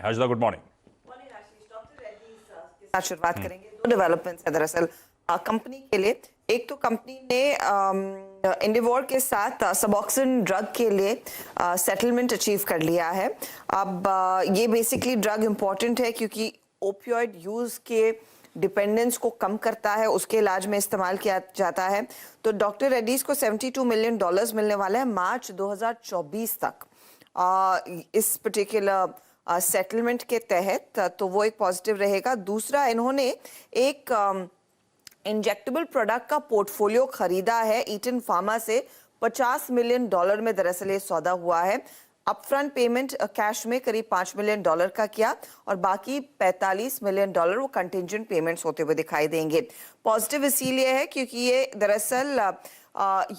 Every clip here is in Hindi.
Harshada, good morning. शुरुआत करेंगे। दो डेवलपमेंट्स है दरअसल कंपनी के लिए। एक तो कंपनी ने इंडिवोर के साथ सबॉक्सिन ड्रग के लिए सेटलमेंट अचीव कर लिया है। अब ये बेसिकली ड्रग इम्पॉर्टेंट है क्योंकि ओपियोइड यूज के डिपेंडेंस को कम करता है, उसके इलाज में इस्तेमाल किया जाता है। तो डॉक्टर रेड्डीज को $72 मिलियन मिलने वाला है मार्च 2024 तक इस पर्टिकुलर सेटलमेंट के तहत, तो वो एक पॉजिटिव रहेगा। दूसरा, इन्होंने एक इंजेक्टेबल प्रोडक्ट का पोर्टफोलियो खरीदा है ईटन फार्मा से $50 मिलियन में। दरअसल ये सौदा हुआ है। अपफ्रंट पेमेंट कैश में करीब $5 मिलियन का किया और बाकी $45 मिलियन वो कंटिंजेंट पेमेंट्स होते हुए दिखाई देंगे। पॉजिटिव इसीलिए है क्योंकि ये दरअसल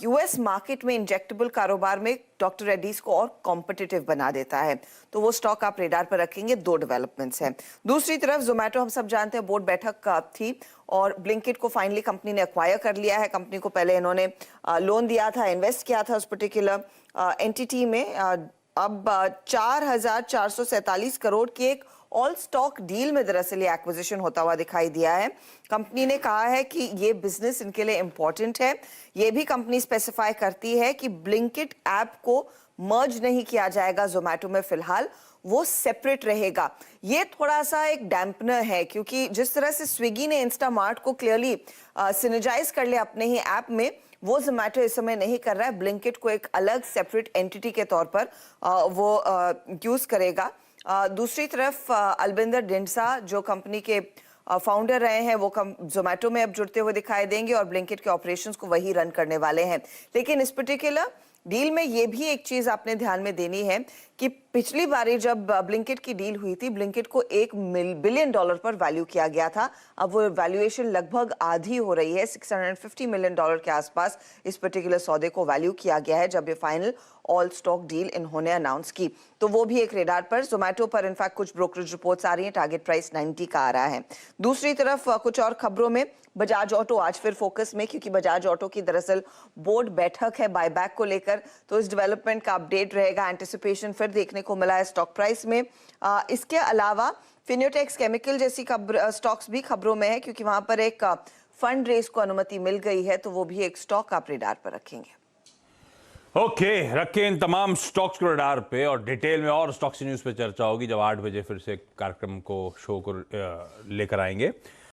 यूएस मार्केट में इंजेक्टेबल कारोबार में डॉक्टर रेड्डीज को और कॉम्पिटिटिव बना देता है। तो वो स्टॉक आप रेडार पर रखेंगे। दो डेवलपमेंट्स हैं। दूसरी तरफ जोमेटो, हम सब जानते हैं, बोर्ड बैठक थी और ब्लिंकिट को फाइनली कंपनी ने एक्वायर कर लिया है। कंपनी को पहले इन्होंने लोन दिया था, इन्वेस्ट किया था उस पर्टिकुलर एंटिटी में। अब 4,447 करोड़ की एक ऑल स्टॉक डील में दरअसल ये एक्विजिशन होता हुआ दिखाई दिया है। कंपनी ने कहा है कि ये बिजनेस इनके लिए इंपॉर्टेंट है। ये भी कंपनी स्पेसिफाई करती है कि ब्लिंकिट ऐप को मर्ज नहीं किया जाएगा जोमेटो में, फिलहाल वो सेपरेट रहेगा। ये थोड़ा सा एक डैम्पनर है क्योंकि जिस तरह से स्विगी ने इंस्टामार्ट को क्लियरली सिनर्जाइज कर लिया अपने ही ऐप में, वो जोमेटो इस समय नहीं कर रहा है। ब्लिंकिट को एक अलग सेपरेट एंटिटी के तौर पर वो यूज करेगा। दूसरी तरफ अलबिंदर डिंडसा जो कंपनी के फाउंडर रहे हैं, वो जोमेटो में अब जुड़ते हुए दिखाई देंगे और ब्लिंकिट के ऑपरेशंस को वही रन करने वाले हैं। लेकिन इस पर्टिकुलर डील में ये भी एक चीज आपने ध्यान में देनी है कि पिछली बारी जब ब्लिंकिट की डील हुई थी, ब्लिंकिट को $1 बिलियन पर वैल्यू किया गया था। अब वो वैल्यूएशन लगभग आधी हो रही है, $650 मिलियन के आसपास इस पर्टिकुलर सौदे को वैल्यू किया गया है जब ये फाइनल ऑल स्टॉक डील इन्होंने अनाउंस की। तो वो भी एक रेडार पर। जोमेटो पर इनफैक्ट कुछ ब्रोकरेज रिपोर्ट्स आ रही हैं, टारगेट प्राइस 90 का आ रहा है। दूसरी तरफ कुछ और खबरों में, बजाज ऑटो आज फिर फोकस में क्योंकि बजाज ऑटो की दरअसल बोर्ड बैठक है बायबैक को लेकर। तो इस डेवलपमेंट का अपडेट रहेगा। एंटिसिपेशन फिर देखने को मिला है स्टॉक प्राइस में। इसके अलावा फिनोटेक्स केमिकल जैसी स्टॉक्स भी खबरों में है क्योंकि वहां पर एक फंड रेज को अनुमति मिल गई है। तो वो भी एक स्टॉक आप रेडार पर रखेंगे। ओके, रखें इन तमाम स्टॉक्स को रडार पे और डिटेल में और स्टॉक्स न्यूज पे चर्चा होगी जब 8 बजे फिर से कार्यक्रम को, शो को लेकर आएंगे।